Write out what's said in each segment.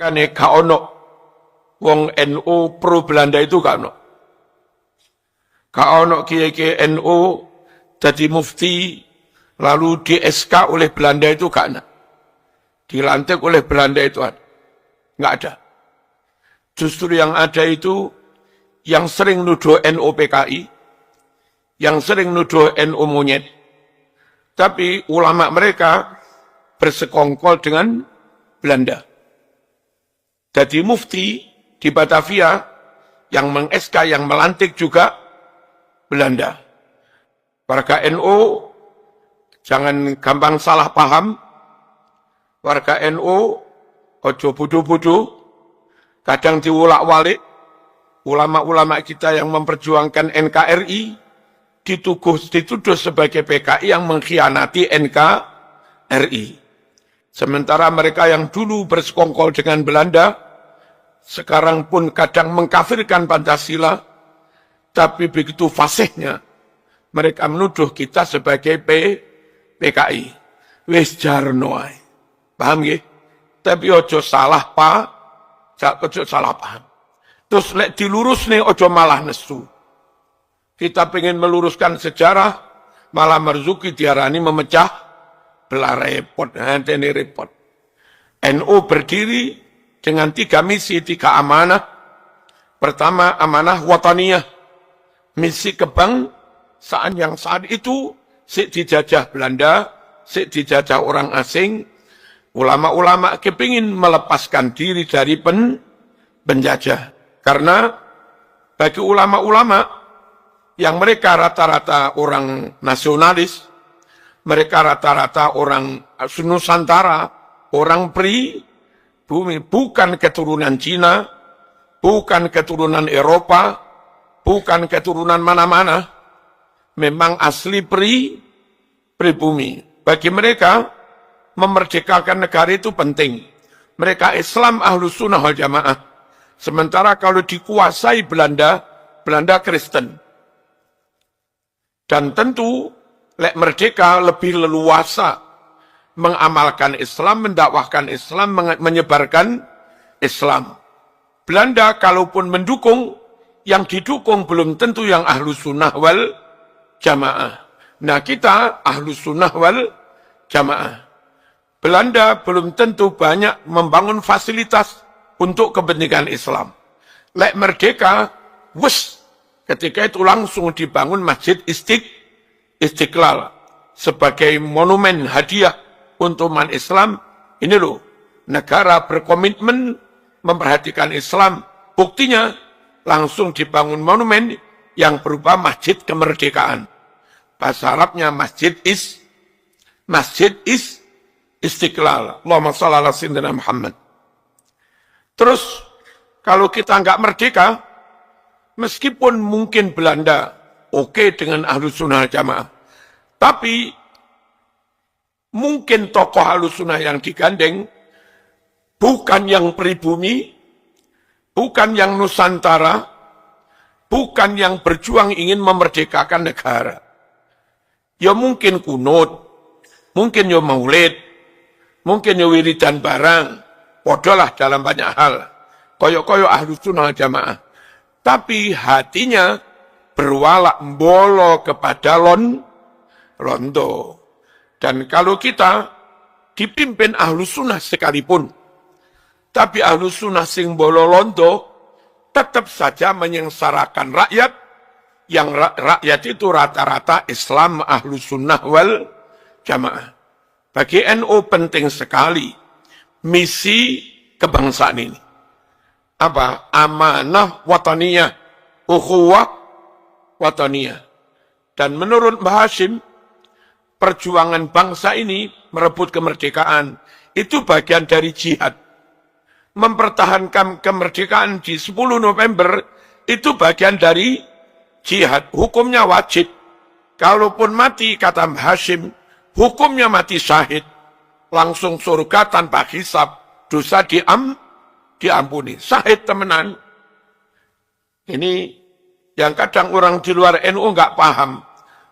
Kane gak ono wong NU pro Belanda itu gak ono. Gak ono kiai-kiai NU jadi mufti lalu di SK oleh Belanda itu gak ada. Dilantik oleh Belanda itu ada. Nggak ada. Justru yang ada itu yang sering nuduh NU PKI, yang sering nuduh NU monyet. Tapi ulama mereka bersekongkol dengan Belanda. Jadi mufti di Batavia yang meng-SK, yang melantik juga Belanda. Warga NU jangan gampang salah paham. Warga NU ojo bodoh-bodoh, kadang diulak-walik. Ulama-ulama kita yang memperjuangkan NKRI dituduh sebagai PKI yang mengkhianati NKRI. Sementara mereka yang dulu bersekongkol dengan Belanda, sekarang pun kadang mengkafirkan Pancasila, tapi begitu fasihnya mereka menuduh kita sebagai PKI. Wis jarno ae. Paham nggih? Tapi ojo salah ojo salah paham. Terus lek dilurus nih ojo malah nesu. Kita pengen meluruskan sejarah, malah Marzuki diarani memecah belah repot. Ini repot. NU berdiri dengan 3 misi, 3 amanah. Pertama, amanah wataniyah. Misi kebangsaan yang saat itu sik dijajah Belanda, sik dijajah orang asing. Ulama-ulama kepingin melepaskan diri dari penjajah. Karena bagi ulama-ulama yang mereka rata-rata orang nasionalis, mereka rata-rata orang Nusantara, orang pribumi, bukan keturunan Cina, bukan keturunan Eropa, bukan keturunan mana-mana, memang asli pribumi. Bagi mereka, memerdekakan negara itu penting. Mereka Islam Ahlus Sunnah wal Jamaah. Sementara kalau dikuasai Belanda, Belanda Kristen. Dan tentu, lek merdeka lebih leluasa mengamalkan Islam, mendakwahkan Islam, menyebarkan Islam. Belanda kalaupun mendukung, yang didukung belum tentu yang Ahlus Sunnah wal Jamaah. Nah kita Ahlus Sunnah wal Jamaah. Belanda belum tentu banyak membangun fasilitas untuk kepentingan Islam. Lek merdeka, ketika itu langsung dibangun Masjid Istiqlal sebagai monumen hadiah untuk umat Islam. Ini loh, negara berkomitmen memperhatikan Islam. Buktinya langsung dibangun monumen yang berupa Masjid Kemerdekaan. Bahasa Arabnya Masjid Istiqlal. Allahumma shalli ala sayyidina Muhammad. Terus, kalau kita nggak merdeka, meskipun mungkin Belanda oke dengan Ahlus Sunnah Jamaah, tapi mungkin tokoh Ahlus Sunnah yang digandeng bukan yang pribumi, bukan yang Nusantara, bukan yang berjuang ingin memerdekakan negara. Ya mungkin kunut, mungkin ya maulid, mungkin ya wiridan barang, podolah dalam banyak hal. Koyok-koyok Ahlus Sunnah Jamaah. Tapi hatinya berwalak mbolo kepada londo. Dan kalau kita dipimpin Ahlus Sunnah sekalipun, tapi Ahlus Sunnah sing mbolo londo, tetap saja menyengsarakan rakyat, yang rakyat itu rata-rata Islam Ahlus Sunnah wal Jamaah. Bagi NU penting sekali misi kebangsaan ini. Apa? Amanah wataniyah, ukhuwah wataniyah. Dan menurut Mbah Hashim, perjuangan bangsa ini merebut kemerdekaan itu bagian dari jihad. Mempertahankan kemerdekaan di 10 November itu bagian dari jihad. Hukumnya wajib. Kalaupun mati, kata Mbah Hashim, hukumnya mati syahid, langsung surga tanpa hisab, dosa diampuni. Syahid temenan. Ini yang kadang orang di luar NU nggak paham.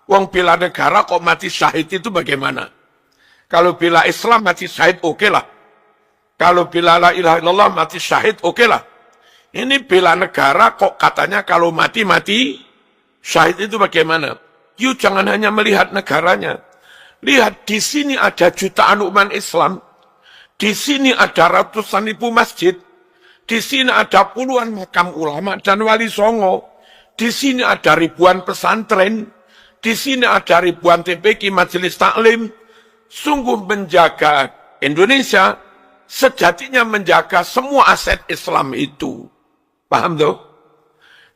Wong bela negara kok mati syahid itu bagaimana? Kalau bela Islam mati syahid oke lah. Kalau bela la ilaha illallah mati syahid, oke lah. Ini bela negara kok katanya kalau mati syahid itu bagaimana? You jangan hanya melihat negaranya. Lihat di sini ada jutaan umat Islam. Di sini ada ratusan ribu masjid. Di sini ada puluhan makam ulama dan wali songo. Di sini ada ribuan pesantren. Di sini ada ribuan TPQ, majelis taklim. Sungguh menjaga Indonesia, sejatinya menjaga semua aset Islam itu. Paham tuh?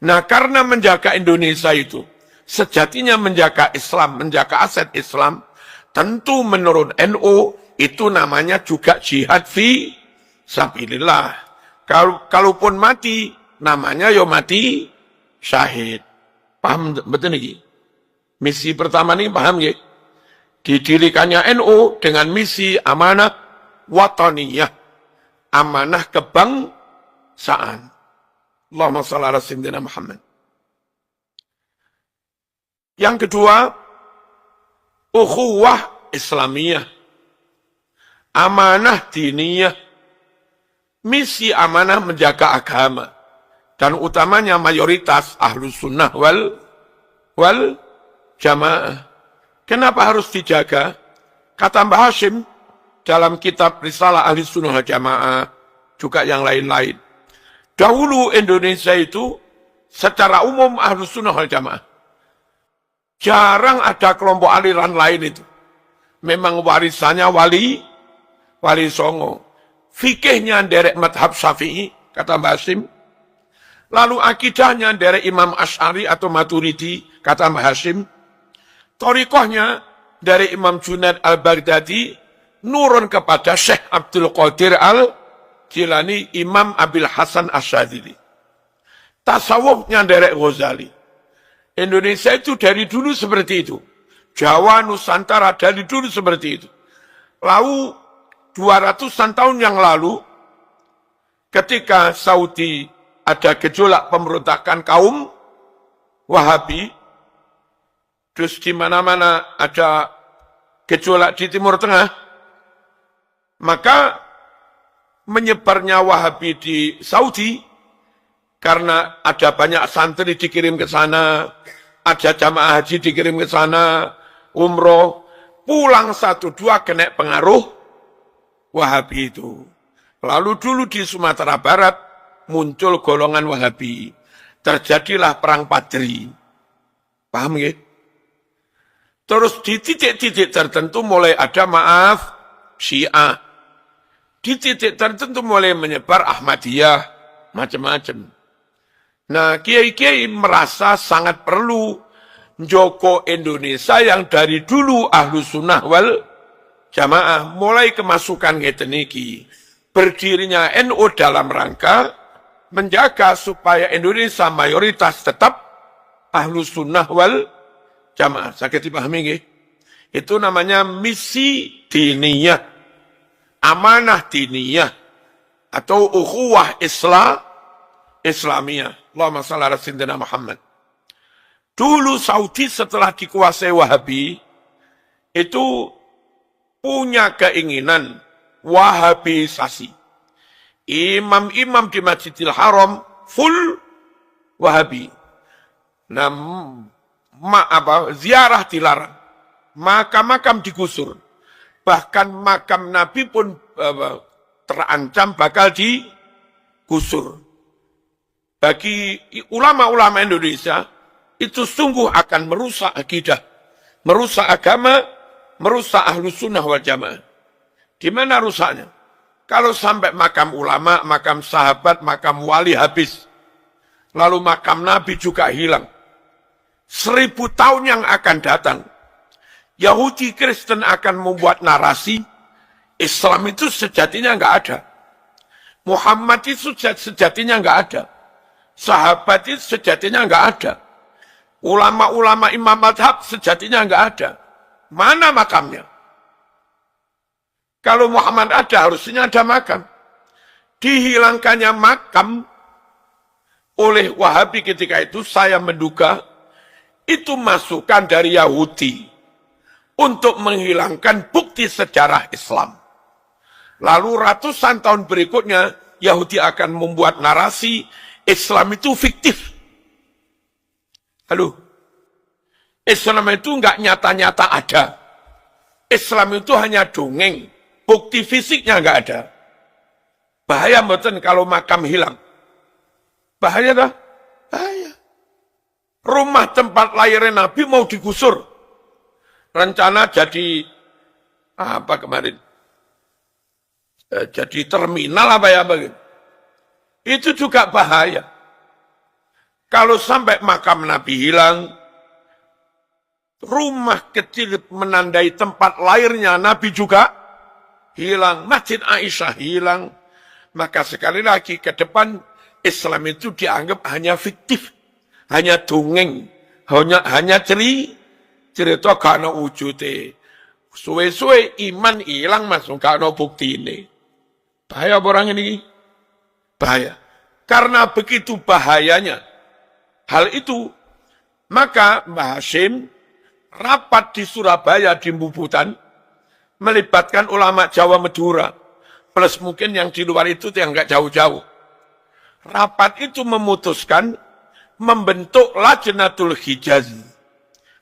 Nah, karena menjaga Indonesia itu, sejatinya menjaga Islam, menjaga aset Islam, tentu menurut NU, itu namanya juga jihad fi sabilillah. Kalaupun mati, namanya yo mati syahid. Paham betul nih? Misi pertama ini paham ya? Didirikannya NU dengan misi amanah wataniyah, amanah kebangsaan. Allahumma shalli ala sayyidina Muhammad. Yang kedua, ukhuwah Islamiyah, amanah diniyah, misi amanah menjaga agama, dan utamanya mayoritas ahlus sunnah wal jamaah. Kenapa harus dijaga? Kata Mbah Hashim dalam kitab Risalah Ahli Sunnah wal Jamaah, juga yang lain-lain. Dahulu Indonesia itu secara umum Ahli Sunnah wal Jamaah. Jarang ada kelompok aliran lain itu. Memang warisannya wali songo. Fikihnya derek madhab Syafi'i, kata Mbah Hashim. Lalu akidahnya derek Imam Asy'ari atau Maturidi, kata Mbah Hashim. Thariqahnya dari Imam Junaid al-Baghdadi nurun kepada Syekh Abdul Qadir al-Jilani, Imam Abil Hasan Asyadzili. Tasawufnya dari Ghazali. Indonesia itu dari dulu seperti itu. Jawa, Nusantara dari dulu seperti itu. Lalu 200-an tahun yang lalu, ketika Saudi ada gejolak pemberontakan kaum Wahabi, terus di mana-mana ada gejolak di Timur Tengah, maka menyebarnya Wahabi di Saudi, karena ada banyak santri dikirim ke sana, ada jamaah haji dikirim ke sana, umroh, pulang 1-2 kena pengaruh Wahabi itu. Lalu dulu di Sumatera Barat muncul golongan Wahabi. Terjadilah perang Padri. Paham ya? Terus di titik-titik tertentu mulai ada Syiah. Di titik tertentu mulai menyebar Ahmadiyah, macam-macam. Nah, kiai-kiai merasa sangat perlu Joko Indonesia yang dari dulu Ahlus Sunnah wal Jamaah mulai kemasukan ngeten iki. Berdirinya NU dalam rangka menjaga supaya Indonesia mayoritas tetap Ahlus Sunnah wal Jamaah. Sakit dipahami nggih? Itu namanya misi diniyah, amanah diniyah, atau ukhuwah Islamiyah. Allahumma shalli ala sayyidina Muhammad. Dulu Saudi setelah dikuasai Wahabi, itu punya keinginan Wahabisasi. Imam-imam di Masjidil Haram full Wahabi. Nah, ziarah dilarang, makam-makam digusur, bahkan makam Nabi pun terancam bakal digusur. Bagi ulama-ulama Indonesia, itu sungguh akan merusak akidah, merusak agama, merusak Ahlus Sunnah wal Jamaah. Di mana rusaknya? Kalau sampai makam ulama, makam sahabat, makam wali habis, lalu makam Nabi juga hilang, 1000 tahun yang akan datang, Yahudi Kristen akan membuat narasi, Islam itu sejatinya nggak ada. Muhammad itu sejatinya nggak ada. Sahabat itu sejatinya nggak ada. Ulama-ulama imam madhab sejatinya nggak ada. Mana makamnya? Kalau Muhammad ada, harusnya ada makam. Dihilangkannya makam oleh Wahabi ketika itu, saya menduga, itu masukan dari Yahudi untuk menghilangkan bukti sejarah Islam. Lalu ratusan tahun berikutnya, Yahudi akan membuat narasi Islam itu fiktif. Lalu, Islam itu nggak nyata-nyata ada. Islam itu hanya dongeng. Bukti fisiknya nggak ada. Bahaya mboten kalau makam hilang. Bahaya dah. Bahaya. Rumah tempat lahirnya Nabi mau digusur. Rencana jadi apa kemarin? Jadi terminal apa ya begitu. Itu juga bahaya. Kalau sampai makam Nabi hilang, rumah kecil menandai tempat lahirnya Nabi juga hilang, Masjid Aisyah hilang, maka sekali lagi ke depan Islam itu dianggap hanya fiktif, hanya dongeng, hanya cerita gak ada wujudnya. Suwe-suwe iman hilang masuk gak ada bukti ini. Bahaya orang ini. Bahaya. Karena begitu bahayanya hal itu, maka Mbah Hashim rapat di Surabaya di Bubutan, melibatkan ulama Jawa Madura, plus mungkin yang di luar itu yang nggak jauh-jauh. Rapat itu memutuskan membentuk Lajnatul Hijaz.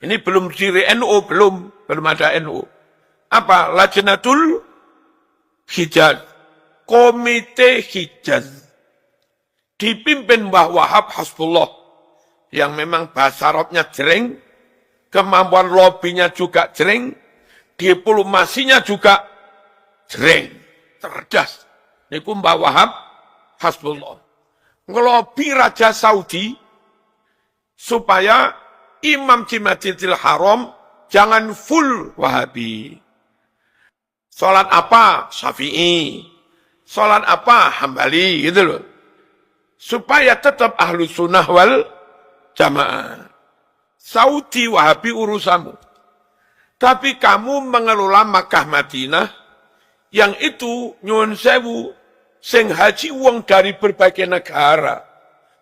Ini belum diri NU, belum ada NU. Apa? Lajnatul Hijaz. Komite Hijaz. Dipimpin Mbah Wahab Hasbullah, yang memang bahasa Arabnya jering, kemampuan lobbynya juga jering, diplomasinya juga jering, cerdas. Ini pun Mbah Wahab Hasbullah. Ngelobi Raja Saudi supaya Imam di Masjidil Haram jangan full Wahabi. Salat apa? Syafi'i. Salat apa? Hambali, gitu loh. Supaya tetap ahlu sunnah wal jamaah. Saudi Wahabi urusanmu. Tapi kamu mengelola Makkah Madinah, yang itu nyuwun sewu, sing haji wong dari berbagai negara.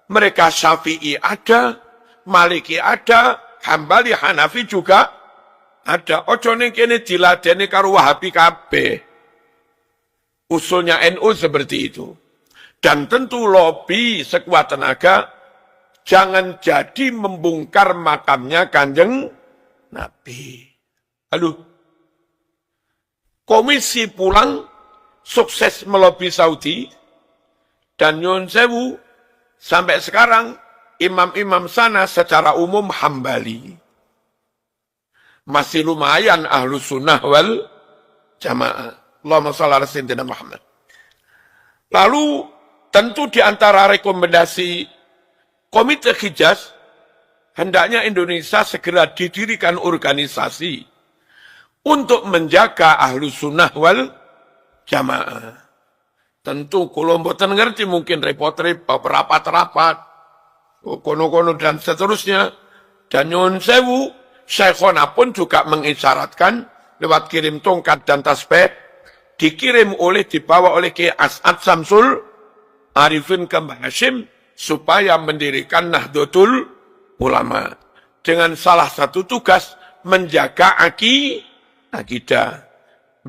Mereka Syafi'i ada, Maliki ada, Hambali, Hanafi juga ada. Ojo ning kene diladeni karo Wahabi kabeh. Usulnya NU seperti itu. Dan tentu lobby sekuat tenaga, jangan jadi membongkar makamnya Kanjeng Nabi. Lalu, komisi pulang, sukses melobi Saudi, dan nyun sewu, sampai sekarang, imam-imam sana secara umum Hambali. Masih lumayan ahlu sunnah wal jamaah. Allahumma shalli ala sayyidina Muhammad. Lalu, tentu di antara rekomendasi Komite Hijaz, hendaknya Indonesia segera didirikan organisasi untuk menjaga ahlu sunnah wal jamaah. Tentu kalau mboten ngerti mungkin repot-repot, rapat-rapat, kono-kono dan seterusnya. Dan nyuwun sewu, Syekhona pun juga mengisyaratkan lewat kirim tongkat dan tasbih, dikirim dibawa oleh Kiai As'ad Samsul Arifin ke Mbah Hashim, supaya mendirikan Nahdlatul Ulama. Dengan salah satu tugas, menjaga akidah.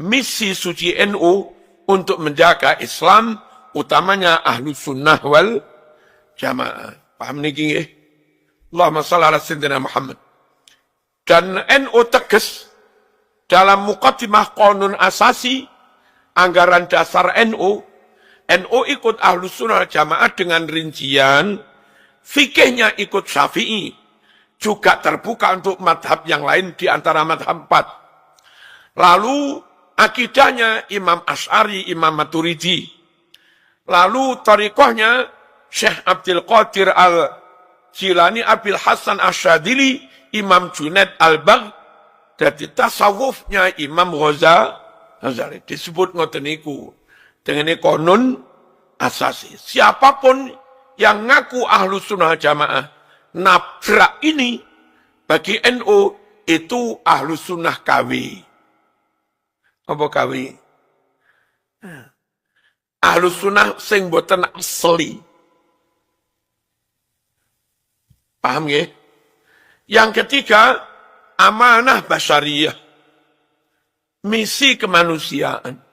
Misi suci NU untuk menjaga Islam, utamanya ahlu sunnah wal jamaah. Paham niki nggih? Allahumma shalli ala sayyidina Muhammad. Dan NU tegas dalam muqaddimah Qanun Asasi, anggaran dasar NU ikut ahlu sunnah jamaah dengan rincian, fikihnya ikut Syafi'i, juga terbuka untuk madhab yang lain di antara madhab 4. Lalu akidahnya Imam Asy'ari, Imam Maturidi. Lalu tariqahnya Syekh Abdul Qadir Al-Jilani, Abil Hasan Asyadili, Imam Junaid Al-Baghdadi. Tasawufnya Imam Ghazali. Disebut ngoten niku. Dengan Qanun Asasi. Siapapun yang ngaku ahlu sunnah jamaah, nabrak ini, bagi NU itu ahlu sunnah KW. Apa KW? Ahlu sunnah sing boten asli. Paham ya? Yang ketiga, amanah basyariyah. Misi kemanusiaan.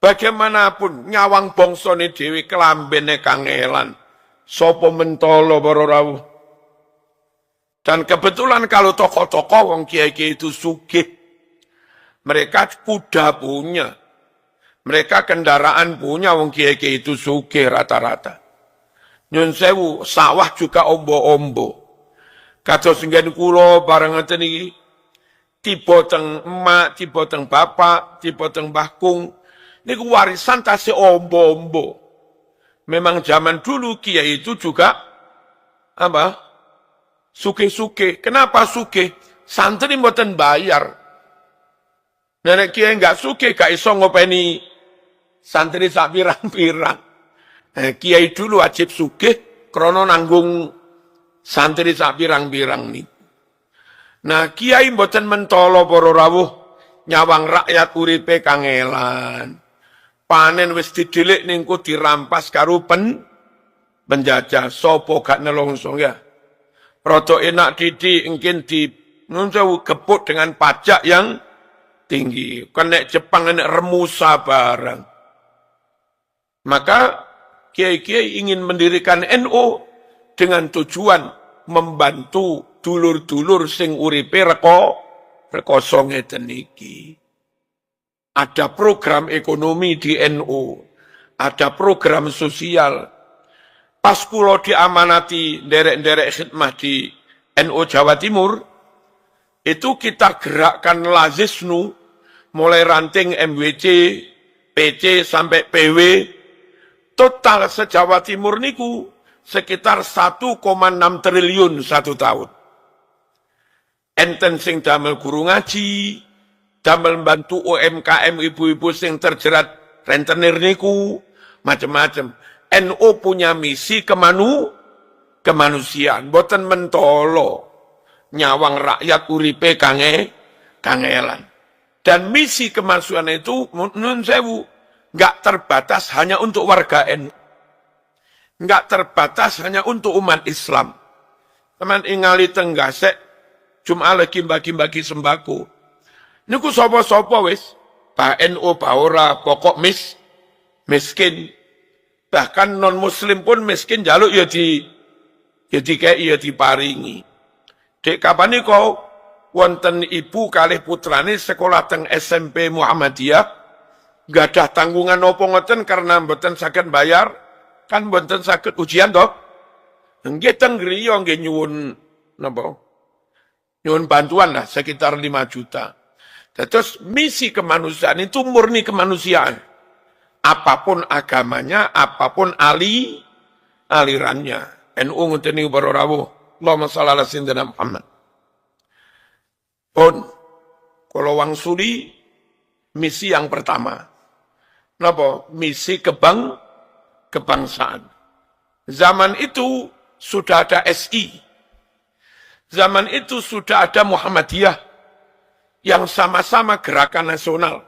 Bagaimanapun nyawang bongsone dhewe kelambene kangelan. Sopo mentolo para rawuh. Dan kebetulan kalau tokoh-tokoh wong kiai-kiai itu sugih, mereka kuda punya, mereka kendaraan punya, wong kiai-kiai itu sugih rata-rata. Nyun sewu, sawah juga ombo-ombo. Kados nggen kula bareng ngeten iki, tiba teng emak, tiba teng bapak, tiba teng mbah kung, niku warisan tasih ombo-ombo. Memang zaman dulu kiai itu juga apa? Sugih-sugih. Kenapa sugih? Santri mboten bayar. Nek kiai enggak sugih gak iso ngopeni santri sak pirang-pirang. Kiai dulu wajib sugih krana nanggung santri sak pirang-pirang niku. Nah, kiai mboten mentolo para rawuh nyawang rakyat uripe kangelan. Panen wis didelik ningku dirampas karo penjajah. Sopo gak nelongso ya. Roto enak didik engkin di nunjau gepuk dengan pajak yang tinggi. Kena Jepang enak remusa barang. Maka kiai-kiai ingin mendirikan NU dengan tujuan membantu dulur-dulur sing uripe rekoso ngeten iki. Ada program ekonomi di NU, ada program sosial. Pas kula diamanati nderek-nderek khidmah di NU Jawa Timur, itu kita gerakkan Lazisnu, mulai ranting MWC, PC sampai PW, total se-Jawa Timur niku sekitar 1,6 triliun satu tahun. Enten sing damel guru ngaji, damel bantu UMKM ibu-ibu sing terjerat rentenir niku, macam-macam. NU punya misi kemanusiaan, boten mentolo nyawang rakyat uripe kangelan. Dan misi kemanusiaan itu nun sewu enggak terbatas hanya untuk warga NU. Enggak terbatas hanya untuk umat Islam. Teman ingali tenggasek Jumat lagi bagi-bagi sembako. Niku sapa-sapa wis, Pak NU Pak ora, pokok miskin. Bahkan non muslim pun miskin jaluk ya diparingi. Dek kapan niku wonten ibu kalih putrane sekolah teng SMP Muhammadiyah, gadah tanggungan apa ngoten karena mboten saged bayar, kan mboten saged ujian toh. Nggih teng griya nggih nyuwun napa? Nyuwun bantuan lah sekitar 5 juta. Terus misi kemanusiaan itu murni kemanusiaan. Apapun agamanya, apapun alirannya. NU nguteni para rawuh. Allahumma shalli ala sayyidina Muhammad. Pun kula wangsuli misi yang pertama. Napa? Misi kebangsaan. Zaman itu sudah ada SI. Zaman itu sudah ada Muhammadiyah yang sama-sama gerakan nasional,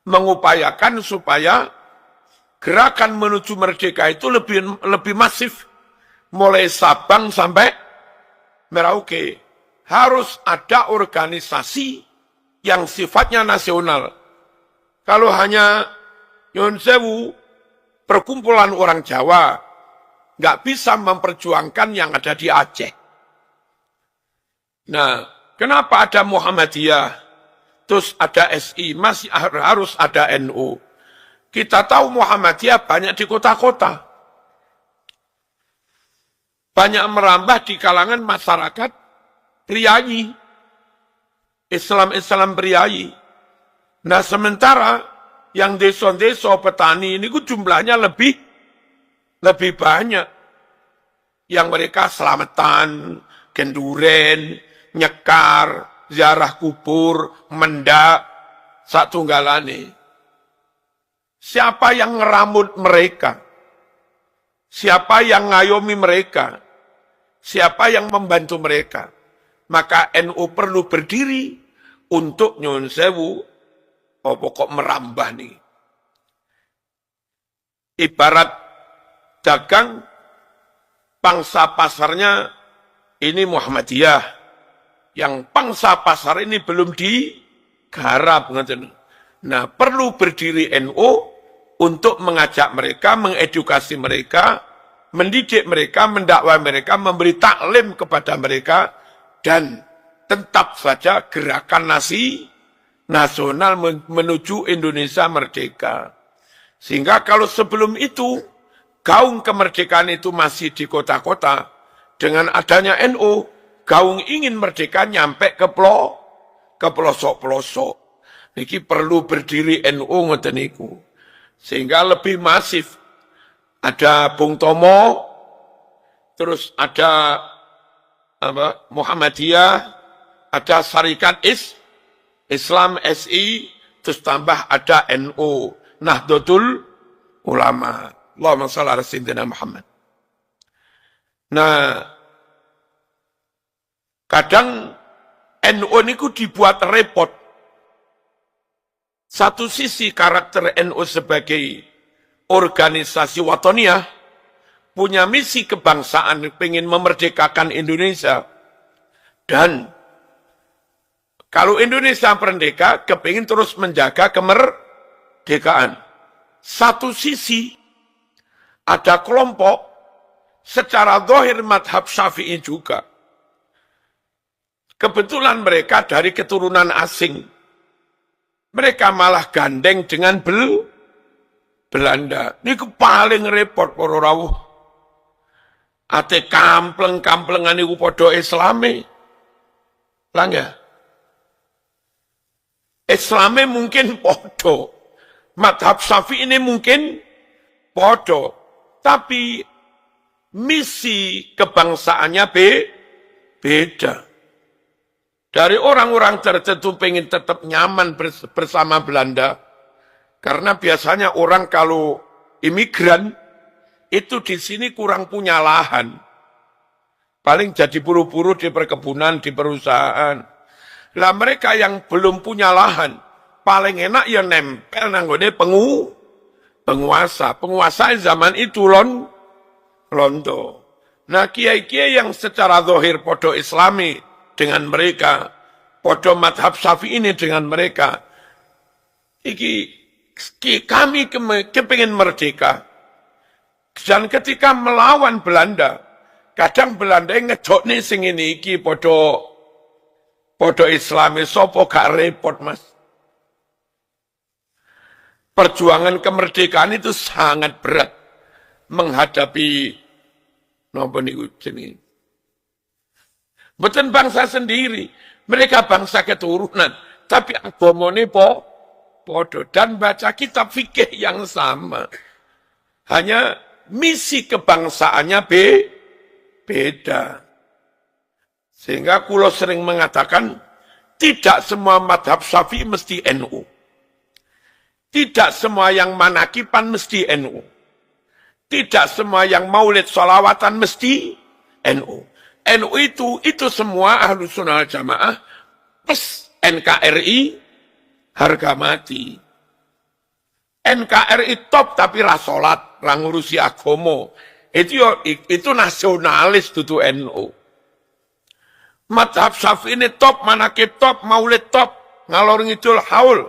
mengupayakan supaya gerakan menuju merdeka itu lebih masif, mulai Sabang sampai Merauke. Harus ada organisasi yang sifatnya nasional. Kalau hanya nyun sewu, perkumpulan orang Jawa, nggak bisa memperjuangkan yang ada di Aceh. Nah, kenapa ada Muhammadiyah, terus ada SI, masih harus ada NU. Kita tahu Muhammadiyah banyak di kota-kota. Banyak merambah di kalangan masyarakat priayi. Islam priayi. Nah sementara yang desa-desa petani ini jumlahnya lebih banyak. Yang mereka selamatan, genduren, nyekar, ziarah kubur, mendak, satunggalane. Siapa yang ngeramut mereka? Siapa yang ngayomi mereka? Siapa yang membantu mereka? Maka NU perlu berdiri untuk nyun sewu, pokok merambah nih. Ibarat dagang, pangsa pasarnya ini Muhammadiyah. Yang pangsa pasar ini belum digarap. Nah, perlu berdiri NU untuk mengajak mereka, mengedukasi mereka, mendidik mereka, mendakwah mereka, memberi taklim kepada mereka, dan tetap saja gerakan nasional menuju Indonesia merdeka. Sehingga kalau sebelum itu, gaung kemerdekaan itu masih di kota-kota, dengan adanya NU, gaung ingin merdeka nyampe ke pelosok-pelosok. Niki perlu berdiri NU ngoten niku. Sehingga lebih masif. Ada Bung Tomo, terus ada Muhammadiyah, ada Syarikat Islam SI, terus tambah ada NU, Nahdlatul Ulama. Allahumma shalli ala sayyidina Muhammad. Nah, kadang NU niku dibuat repot. Satu sisi karakter NU sebagai organisasi watoniyah, punya misi kebangsaan, ingin memerdekakan Indonesia. Dan kalau Indonesia merdeka, kepingin terus menjaga kemerdekaan. Satu sisi, ada kelompok secara zahir madhab Syafi'i juga. Kebetulan mereka dari keturunan asing. Mereka malah gandeng dengan Belanda. Ini paling repot para rawuh. Ate kampleng-kamplengan iku padha Islame. Lah nggih. Islame mungkin padha. Madhab Syafi'i ini mungkin padha. Tapi misi kebangsaannya beda. Dari orang-orang tertentu pengen tetap nyaman bersama Belanda. Karena biasanya orang kalau imigran, itu di sini kurang punya lahan. Paling jadi buru-buru di perkebunan, di perusahaan. Lah mereka yang belum punya lahan, paling enak ya nempel nanggone penguasa. Penguasa zaman itu londo. Nah kiai-kiai yang secara zahir podo Islami, dengan mereka, podo madhab Syafi'i ini dengan mereka. Kami kepingin merdeka. Dan ketika melawan Belanda, kadang Belanda ngejokne sing ini iki podo Islami, sopo gak repot mas. Perjuangan kemerdekaan itu sangat berat menghadapi napa niku jenenge. Bukan bangsa sendiri, mereka bangsa keturunan, tapi agamane podo dan baca kitab fikih yang sama. Hanya misi kebangsaannya beda. Sehingga kula sering mengatakan, tidak semua madhab Syafi'i mesti NU. Tidak semua yang manakipan mesti NU. Tidak semua yang maulid sholawatan mesti NU. NU itu semua Ahlus Sunnah Jamaah plus NKRI harga mati. NKRI top tapi ra salat, ra ngurusi agama. Itu nasionalis dudu NU. Madhab Syafi'i ini top, manakib top, maulid top, ngalor ngidul haul.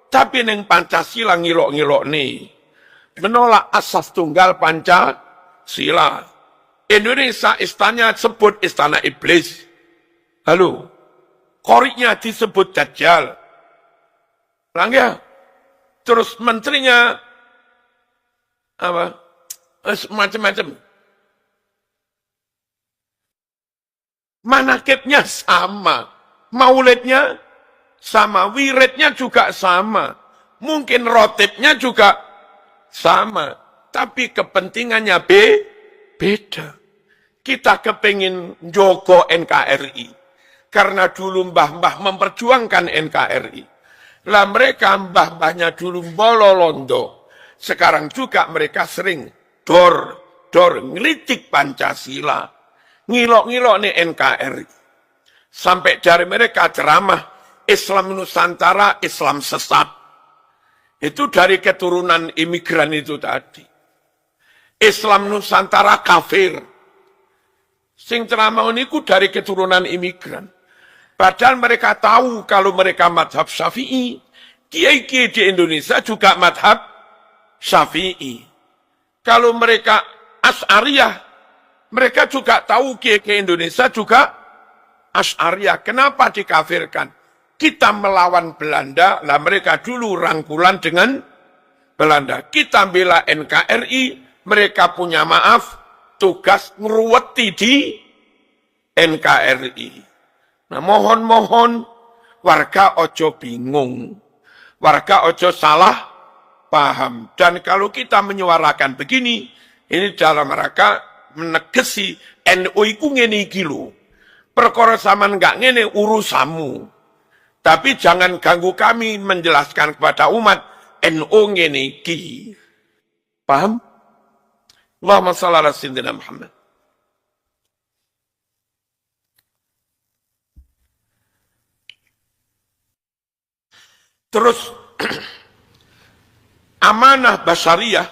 Tapi ning Pancasila ngilok-ngilok nih. Menolak asas tunggal Pancasila. Indonesia istananya sebut istana iblis. Halo, koriknya disebut Dajjal. Langga, terus menterinya apa? Macam-macam. Manakibnya sama, maulidnya sama, wiridnya juga sama, mungkin rotibnya juga sama, tapi kepentingannya beda. Kita kepingin jogo NKRI. Karena dulu mbah-mbah memperjuangkan NKRI. Lah mereka mbah-mbahnya dulu bololondo. Sekarang juga mereka sering dor ngelitik Pancasila. Ngilok-ngilok nih NKRI. Sampai dari mereka ceramah Islam Nusantara, Islam sesat. Itu dari keturunan imigran itu tadi. Islam Nusantara kafir. Sing ceramah niku dari keturunan imigran. Padahal mereka tahu kalau mereka madhab Syafi'i, kiai-kiai di Indonesia juga madhab Syafi'i. Kalau mereka Asy'ariyah, mereka juga tahu kiai-kiai Indonesia juga Asy'ariyah. Kenapa dikafirkan? Kita melawan Belanda, lah mereka dulu rangkulan dengan Belanda. Kita bela NKRI, mereka punya maaf, tugas ngeruweti di NKRI. Nah, mohon-mohon warga ojo bingung. Warga ojo salah paham. Dan kalau kita menyuarakan begini, ini dalam rangka menegesi NU iku ngene iki lho. Perkara sampean enggak ngene urusanmu. Tapi jangan ganggu kami menjelaskan kepada umat NU ngene iki. Paham? Allahumma shalli ala sayyidina Muhammad. Terus amanah basyariyah,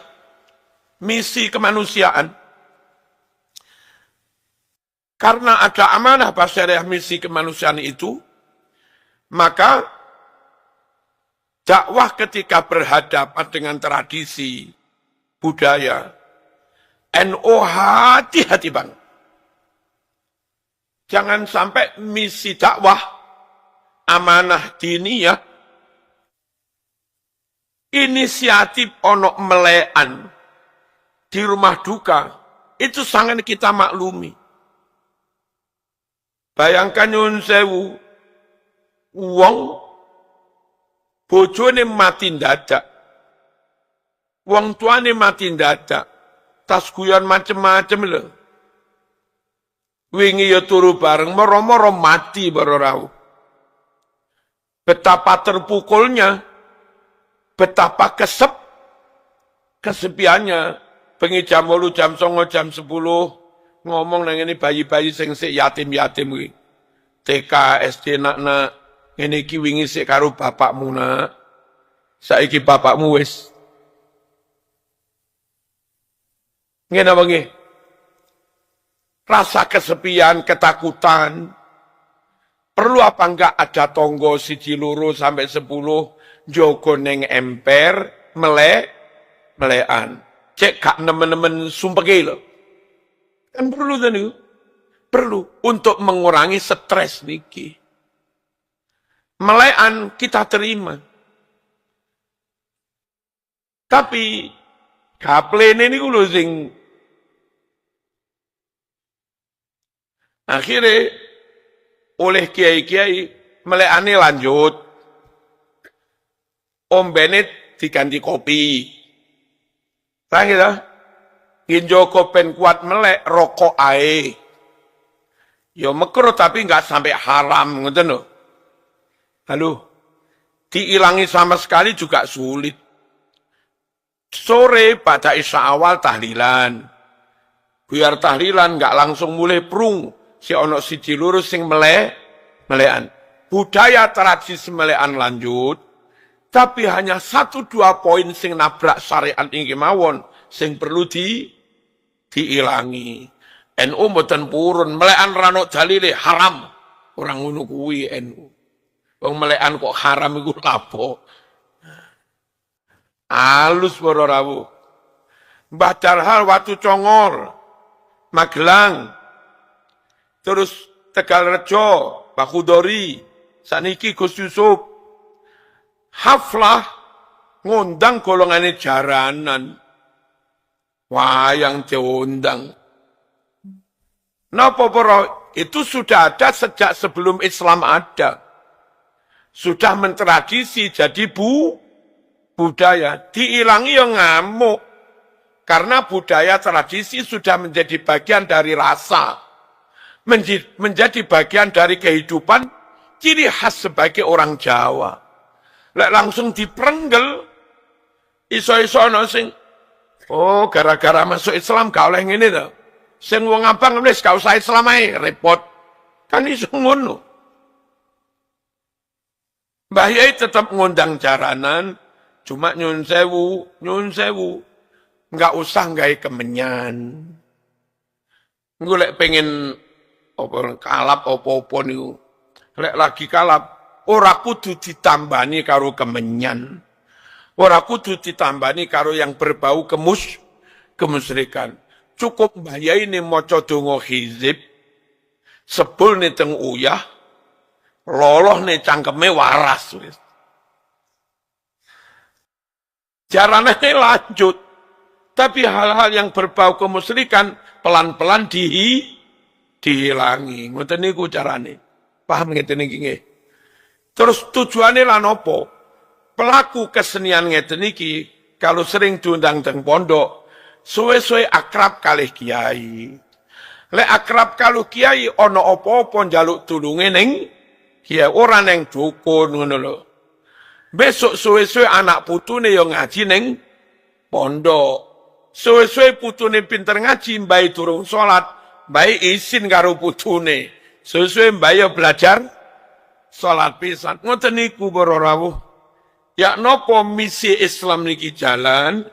misi kemanusiaan. Karena ada amanah basyariyah, misi kemanusiaan itu, maka dakwah ketika berhadapan dengan tradisi budaya, NU hati-hati bang. Jangan sampai misi dakwah, amanah diniyah, inisiatif onok melean di rumah duka, itu sangat kita maklumi. Bayangkan nyun sewu, wong bojone mati ndadak, wong tuane mati ndadak, tas guyon macem-macem lho. Wingi ya turu bareng, moro-moro mati baru rau. Betapa terpukulnya, betapa kesepiannya. Bengi jam 8, jam 9, jam 10, ngomong nang ini bayi-bayi sing sik yatim-yatim kuwi. TK, SD nak-nak, ngene iki wingi sik karo bapakmu nak. Saiki bapakmu wis. Ngene apa nggih? Rasa kesepian, ketakutan. Perlu apa enggak ada tonggo siji loro sampai 10 jogo neng emper melekan. Cek gak nemen-nemen sumpeke lho. Kan perlu kan itu? Perlu untuk mengurangi stres niki. Melekan kita terima. Tapi gaplene niku lho sing akhirnya oleh kiai-kiai melekane lanjut. Ombene diganti kopi. Nah gitu. Ginjoko pen kuat melek rokok ae. Ya makruh tapi enggak sampai haram ngoten lho. Halo. Diilangi sama sekali juga sulit. Sore pada isya awal tahlilan. Biar tahlilan enggak langsung mulai prung. Si ono siji lurus sing melekan. Budaya tradisi melekan lanjut, tapi hanya 1-2 poin sing nabrak syariat ini mawon, sing perlu diilangi. NU mboten purun, melekan rano dalile haram. Orang ngono kuwi NU. Wong melekan kok haram iku lapo. Alus para rawuh. Mbah Darhal Watu Congor, Magelang, terus Tegalrejo, Pak Khudori, saniki Gus Yusuf, haflah ngundang golongane jaranan, wayang diundang. Napa para itu sudah ada sejak sebelum Islam ada, sudah mentradisi jadi budaya, diilangi yang ngamuk, karena budaya tradisi sudah menjadi bagian dari rasa. Menjadi bagian dari kehidupan, ciri khas sebagai orang Jawa. Lek langsung diprenggel, iso-iso ana sing, oh gara-gara masuk Islam gak oleh ngene to. Sing wong abang wis gak usah Islam ae, repot. Kan iso ngono. Mbah Yai tetap ngundang jaranan, cuma nyun sewu, enggak usah gawe kemenyan. Engko lek pengen kalap opo-opo niku. Lek lagi kalap, ora kudu ditambani karo kemenyan. Ora kudu ditambani karo yang berbau kemusyrikan. Cukup mbayai ini maca donga hizib, sebul nih teng uyah, loloh nih cangkeme waras. Jarane lanjut. Tapi hal-hal yang berbau kemusyrikan pelan-pelan dihilangi. Ngoten niku carane. Paham ngeten iki nggih. Terus tujuannya lan apa? Pelaku kesenian ngeten iki kalau sering diundang teng pondok, suwe-suwe akrab kalih kiai. Lek akrab kalau kiai ana apa-apa njaluk tulunge ning kiai, ora ning dukun ngono lho. Besok suwe-suwe anak putune yo ngaji ning pondok. Suwe-suwe putune pinter ngaji, mbae durung salat, mbae isin karo putune. Suwe-suwe mbae yo belajar salat pisan. Ngoten niku para rawuh. Ya nopo misi Islam niki jalan,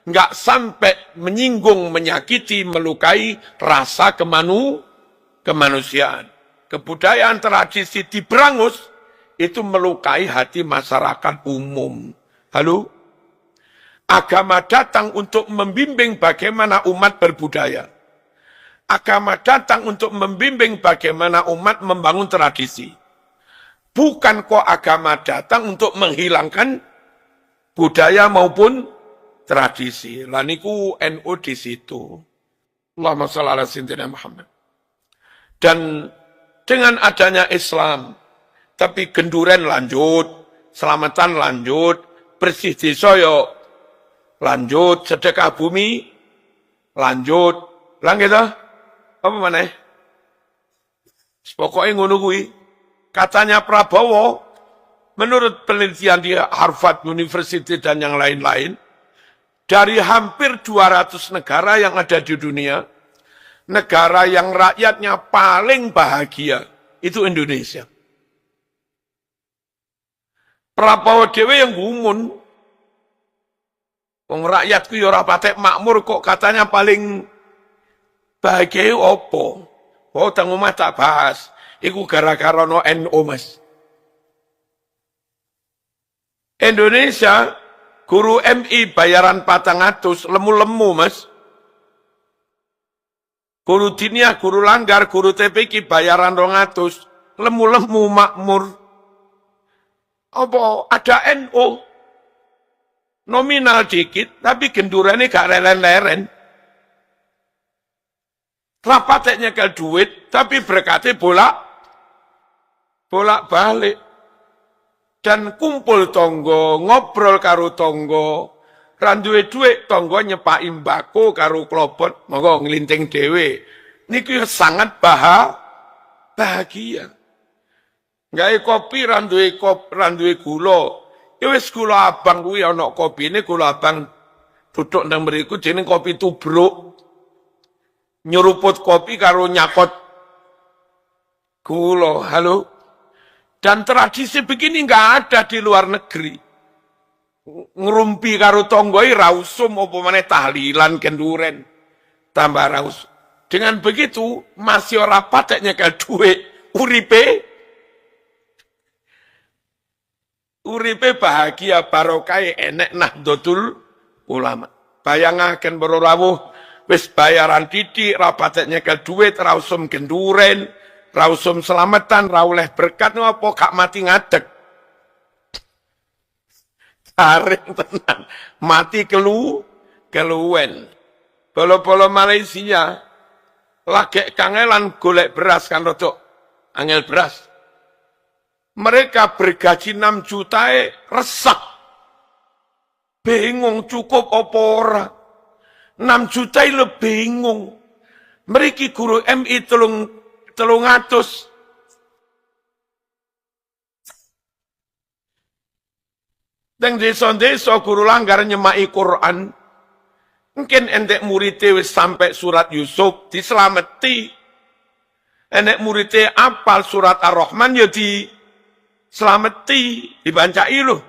enggak sampai menyinggung, menyakiti, melukai rasa kemanusiaan. Kebudayaan tradisi diberangus, itu melukai hati masyarakat umum. Halo? Agama datang untuk membimbing bagaimana umat berbudaya. Agama datang untuk membimbing bagaimana umat membangun tradisi. Bukan kok agama datang untuk menghilangkan budaya maupun tradisi. Laniku NU di situ. Allahumma shalli ala sayyidina Muhammad. Dan dengan adanya Islam, tapi genduren lanjut, selamatan lanjut, bersih desa yo lanjut, sedekah bumi lanjut. Lang gitu. Apa maneh? Pokoknya ngono kuwi. Katanya Prabowo, menurut penelitian di Harvard University dan yang lain-lain, dari hampir 200 negara yang ada di dunia, negara yang rakyatnya paling bahagia itu Indonesia. Prabowo dhewe yang gumun. Wong rakyatku ya ora patek makmur kok katanya paling bahagia opo? Oh, teng omah tak bahas. Iku gara-gara no NU, Mas. Indonesia guru MI bayaran 400 lemu-lemu, Mas. Guru dinia, guru langgar, guru TPQ bayaran 200 lemu-lemu makmur. Apa ada NU? Nominal dikit, tapi gendurane gak leren-leren. Rapatnya nyekel duit, tapi berkatnya bolak-balik. Dan kumpul tonggo, ngobrol karo tonggo, randuwe duit tonggo nyepaki mbako karo klobot, monggo nglinting dhewe. Niku sangat bahagia. Gawe kopi randuwe gula. Ya wis gula abang kuwi ana kopine, gula abang duduk nang mriku jeneng kopi tubruk. Nyeruput kopi karo nyakot gula. Halo. Dan tradisi begini enggak ada di luar negeri. Ngerumpi karo tonggoi rausum apa maneh tahlilan kenduren tambah raus. Dengan begitu masih ora patek nyekel dhuwit, uripe bahagia barokah enek Nahdlatul Ulama. Bayangaken para rawuh wis bayaran titik ra patek nyekel dhuwit, rausum kenduren, rausum selamatan, ra oleh berkat apa gak mati ngadeg. Tarik tenan, mati keluwen. Bolo-bolo Malaysia lagi kangelan golek beras kan rodok angel beras. Mereka bergaji 6 juta resek. Bingung cukup apa ora. 6 juta lo bingung. Mereka guru MI telung atus. Dan desa-desa guru langgar nyemai Quran. Mungkin entek muridnya wis sampai surat Yusuf diselamati. Enek muridnya apal surat Ar-Rahman ya diselamati, dibancai loh.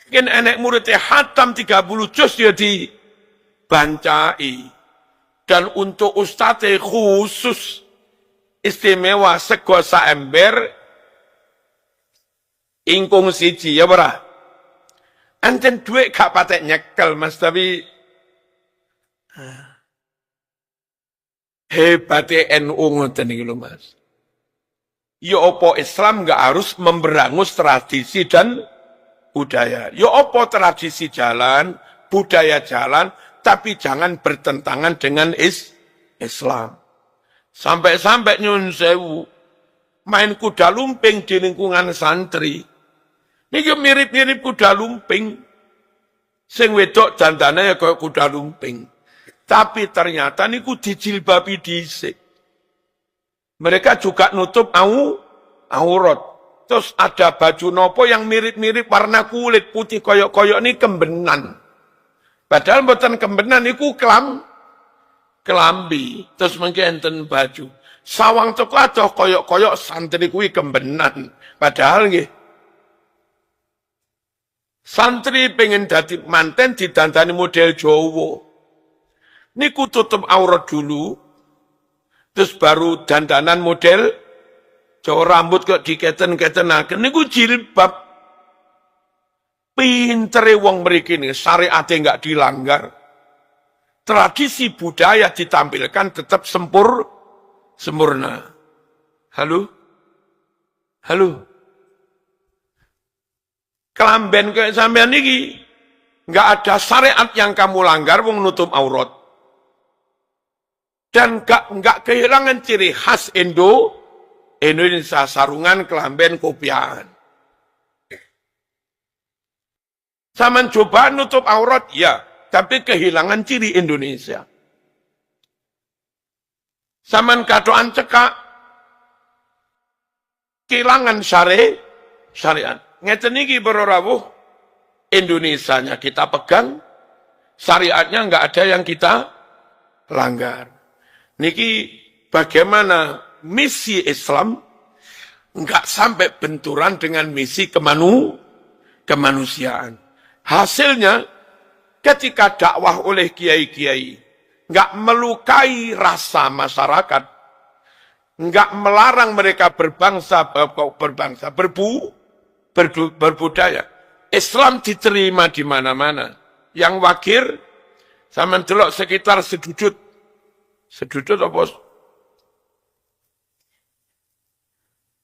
Mungkin enek muridnya hatam 30 juz ya dibancai. Dan untuk ustadz khusus istimewa sego saember ingkung siji ya ora. Ancen duit gak patek nyekel Mas, tapi hebatnya NU ngoten iki lho Mas. Ya apa Islam nggak harus memberangus tradisi dan budaya. Ya apa tradisi jalan, budaya jalan, tapi jangan bertentangan dengan Islam. Sampai-sampai nyun sewu, main kuda lumping di lingkungan santri. Ini mirip-mirip kuda lumping. Sing wedok dandane ya kayak kuda lumping. Tapi ternyata niku dijilbabi dhisik. Mereka juga nutup aurat. Terus ada baju nopo yang mirip-mirip warna kulit putih koyok-koyok ini kembenan. Padahal mboten kembenan niku kelambi. Terus mungkin enten baju. Sawang toko adoh koyok-koyok santri kuwi kembenan. Padahal nggih. Santri pengen dadi manten didandani model Jawa. Niku tutup aurat dulu. Terus baru dandanan model Jawa, rambut kok diketen-ketenaken. Niku jilbab. Pintere wong mriki niki syariate enggak dilanggar. Tradisi budaya ditampilkan tetap sempurna. Halo? Kelamben kayak sampean niki enggak ada syariat yang kamu langgar wong nutup aurat. Dan enggak kehilangan ciri khas Indonesia, sarungan, kelamben, kopiahan. Saman coba nutup aurat, ya, tapi kehilangan ciri Indonesia. Saman katoan cekak, kehilangan syariat. Ngeten iki para rawuh, Indonesianya kita pegang, syariatnya enggak ada yang kita langgar. Niki bagaimana misi Islam enggak sampai benturan dengan misi kemanusiaan. Hasilnya ketika dakwah oleh kiai-kiai enggak melukai rasa masyarakat, enggak melarang mereka berbudaya. Islam diterima di mana-mana. Yang wakir sama delok sekitar sedudut apa?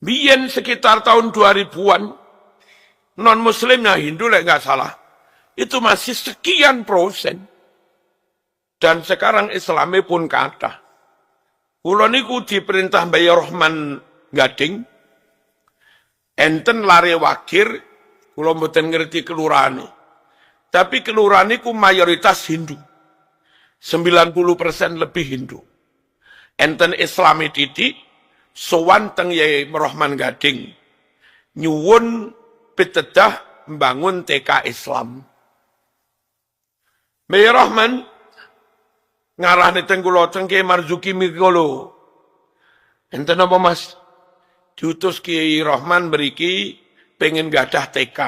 Biyen sekitar tahun 2000-an, non-muslimnya Hindu lah nggak salah, itu masih sekian %. Dan sekarang Islami pun kathah. Kula niku diperintah Mbah Rahman Gading, enten lare wakir, kula mboten ngerti kelurahane. Tapi kelurahan niku mayoritas Hindu. 90% lebih Hindu. Enten Islami titik, sowan teng Yai Rahman Gading. Nyuwun pitedah membangun TK Islam. Mbah Rahman ngarahne teng kula teng Kiai Marzuki Mikolo. Enten apa Mas? Diutus Kiai Rahman mriki pengen gadah TK.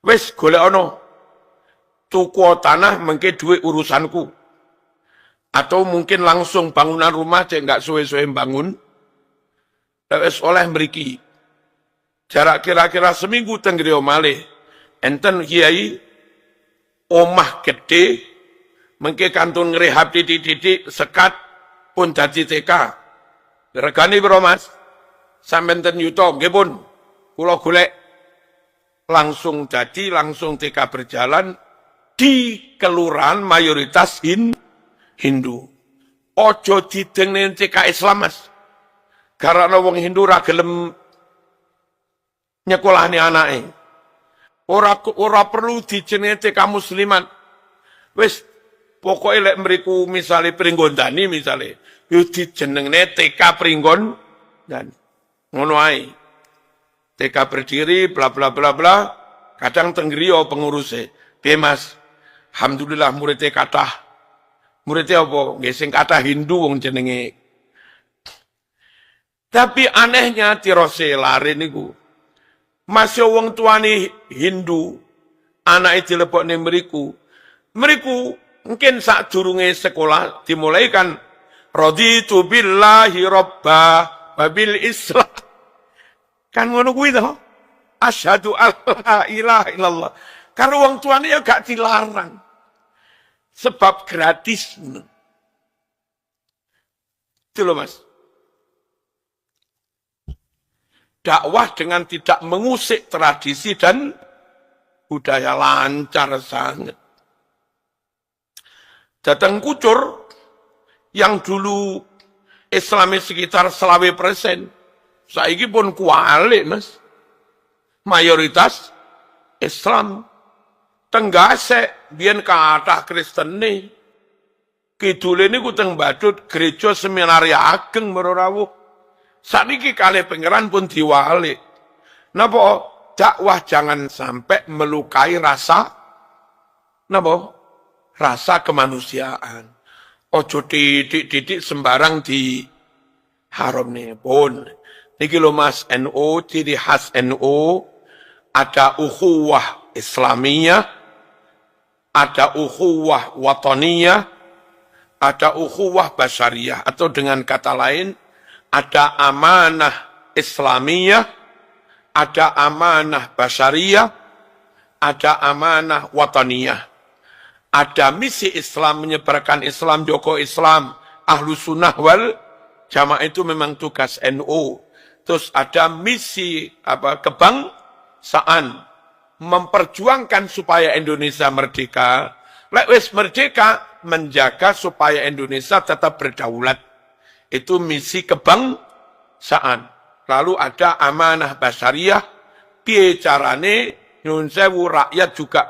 Wis golek ana tuku tanah mengke duit urusanku. Atau mungkin langsung bangunan rumah cek enggak suwe-suwe bangun. Wis oleh mriki. Jarak kira-kira seminggu teng griya malih. Enten kiai omah gede mengke kantun ngrehab titik-titik sekat pun dadi TK. Regane piro Mas? Sampeyan ten yuta nggih pun. Kula golek langsung jadi langsung TK berjalan di kelurahan mayoritas Hindu. Ojo didengne TK Islam Mas. Karena wong Hindu ra gelem nyekolahne anake. Ora perlu dijenenge TK Musliman. Wis pokoke lek mriku misale Pringgondani misale, yo dijenengne TK Pringgondani. Ngono ae. TK berdiri bla bla bla bla, kadang tenggriya penguruse. Piye Mas? Alhamdulillah muridnya kathah. Muridnya apa? Nggih sing kathah Hindu wong jenenge. Tapi anehnya tirose lare niku. Masih wong tuane Hindu, anake dilebokne mriku. Mriku mungkin sadurunge sekolah dimulai kan raditu billahi robba wa bil Islam. Kan ngono kuwi to. asyhadu alla ilaha illallah. Kalau wong tuane ya gak dilarang. Sebab gratis. Itu loh Mas. Dakwah dengan tidak mengusik tradisi dan budaya lancar sangat. Datang Kucur yang dulu Islami sekitar 20%, saiki pun kualik Mas. Mayoritas Islam. Tenggasek biyen kathah Kristen nih. Kidule niku teng Badut gereja seminaria ageng Merorawuh. Saniki kalih pangeran pun diwalik. Napa dakwah jangan sampai melukai rasa napa? Rasa kemanusiaan. Ojo didik sembarang di haram nih pun. Niki lho Mas NU, ciri khas NU ada ukhuwah Islamiyah, ada ukhuwah wataniyah, ada ukhuwah basyariyah, atau dengan kata lain, ada amanah Islamiyah, ada amanah basyariyah, ada amanah wataniyah. Ada misi Islam, menyebarkan Islam, joko Islam, ahlu sunnah wal jamaah, itu memang tugas NU. Terus ada misi kebangsaan, memperjuangkan supaya Indonesia merdeka. Lek wis merdeka, menjaga supaya Indonesia tetap berdaulat. Itu misi kebangsaan. Lalu ada amanah basyariah, piye carane nyun sewu rakyat juga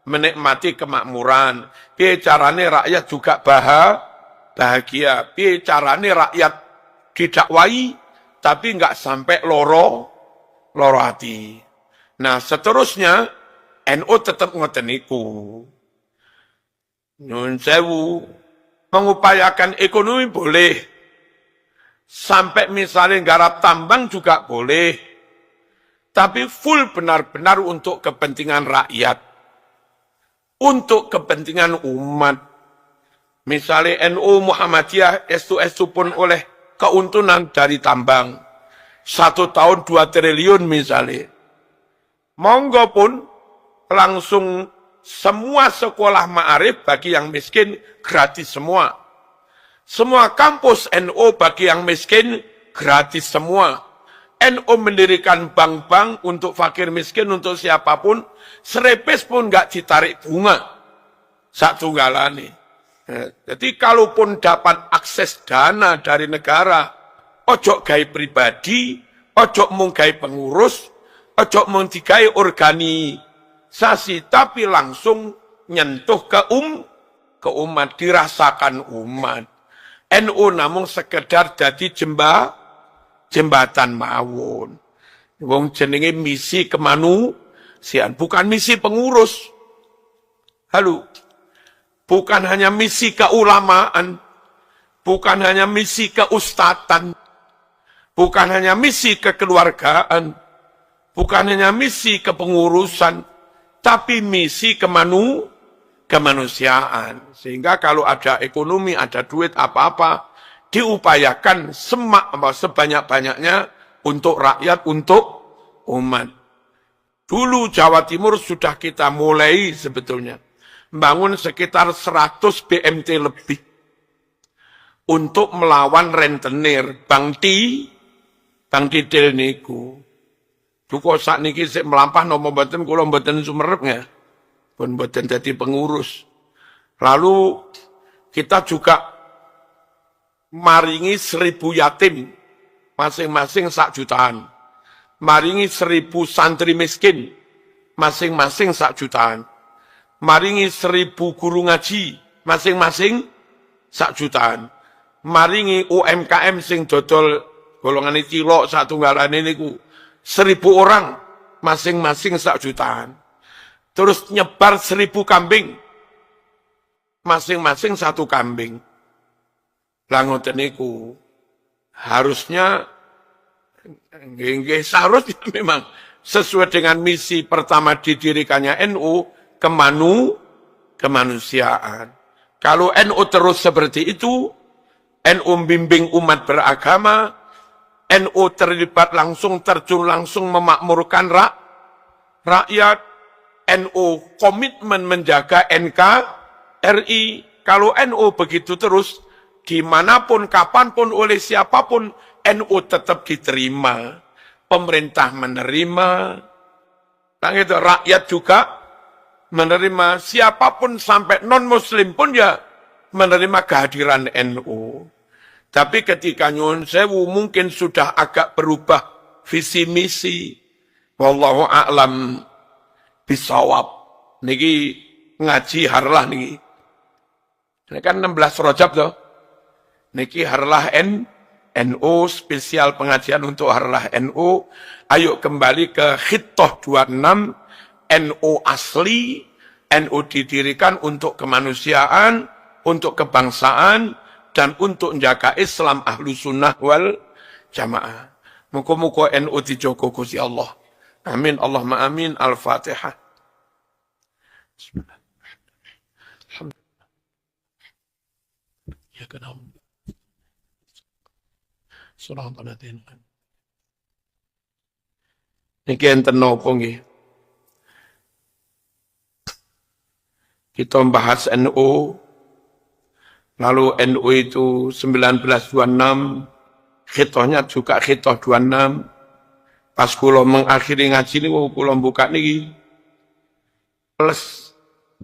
menikmati kemakmuran. Piye carane rakyat juga bahagia. Piye carane rakyat didakwai tapi enggak sampai loro hati. Nah, seterusnya NU tetap ngoten niku. Nyun sewu, mengupayakan ekonomi boleh. Sampai misalnya garap tambang juga boleh. Tapi full benar-benar untuk kepentingan rakyat. Untuk kepentingan umat. Misalnya NU Muhammadiyah estu pun oleh keuntungan dari tambang. 1 tahun 2 triliun misalnya. Monggo pun langsung semua sekolah ma'arif bagi yang miskin gratis semua. Semua kampus NU bagi yang miskin gratis semua. NU mendirikan bank-bank untuk fakir miskin, untuk siapapun. Serepes pun nggak ditarik bunga. Satunggalane. Jadi kalaupun dapat akses dana dari negara, ojo gawe pribadi, ojo mung gawe pengurus, ojo mung digawe organisasi, tapi langsung nyentuh ke umat, dirasakan umat. NU namun sekedar jadi jembatan mawon. Wong jenenge misi kemanusiaan, bukan misi pengurus. Halo. Bukan hanya misi keulamaan, bukan hanya misi keustatan, bukan hanya misi kekeluargaan, bukan hanya misi kepengurusan, tapi misi kemanusiaan. Sehingga kalau ada ekonomi, ada duit apa-apa, diupayakan sebanyak-banyaknya untuk rakyat, untuk umat. Dulu Jawa Timur sudah kita mulai sebetulnya bangun sekitar 100 BMT lebih untuk melawan rentenir. Bang Tidil niku. Cukup saat niki sik melampah nopo mboten kula mboten sumerep ya. Pun mboten dadi pengurus. Lalu kita juga maringi 1000 yatim masing-masing 1 jutaan. Maringi 1000 santri miskin masing-masing 1 jutaan. Maringi 1000 guru ngaji masing-masing 1 jutaan. Maringi UMKM sing dodol golongan cilok satunggalane niku 1000 orang masing-masing 1 jutaan. Terus nyebar 1000 kambing masing-masing 1 kambing. Lah ngoten niku harusnya nggih seharusnya memang sesuai dengan misi pertama didirikannya NU, kemanusiaan. Kalau NU terus seperti itu, NU membimbing umat beragama, NU terlibat langsung, terjun langsung memakmurkan rakyat NU komitmen menjaga NKRI. Kalau NU begitu terus, dimanapun, kapanpun, oleh siapapun, NU tetap diterima. Pemerintah menerima. Nah itu, rakyat juga menerima. Siapapun sampai non-muslim pun ya menerima kehadiran NU. Tapi ketika nyuwun sewu mungkin sudah agak berubah visi misi. Wallahu a'lam bisawab. Niki ngaji harlah niki. Ini kan 16 Rajab toh. Niki harlah NU, spesial pengajian untuk harlah NU. Ayo kembali ke Khittah 26, NU asli, NU didirikan untuk kemanusiaan, untuk kebangsaan, dan untuk menjaga Islam ahlu sunnah wal jamaah. Muka-muka NU dijogo Gusti Allah. Amin, Allahumma amin, Al-Fatihah. Bismillah. Ya kenal. Surah Al-Fatihah. Niki enten napa nggih? Kita membahas NU. Lalu NU itu 1926, khitahnya juga khitah 26. Pas kula mengakhiri ngaji niku kula buka niki. Plus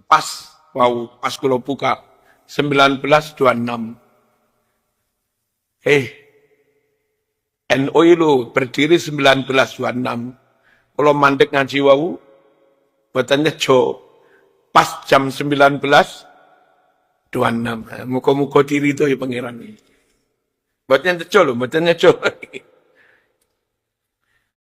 pas pas kula buka 1926. NU itu berdiri 1926. Kula mandek ngaji wau mboten nyejo. Pas jam 19:26. Muka-muka diri itu ya pangeran. Buatnya nyejo loh, buatnya nyejo.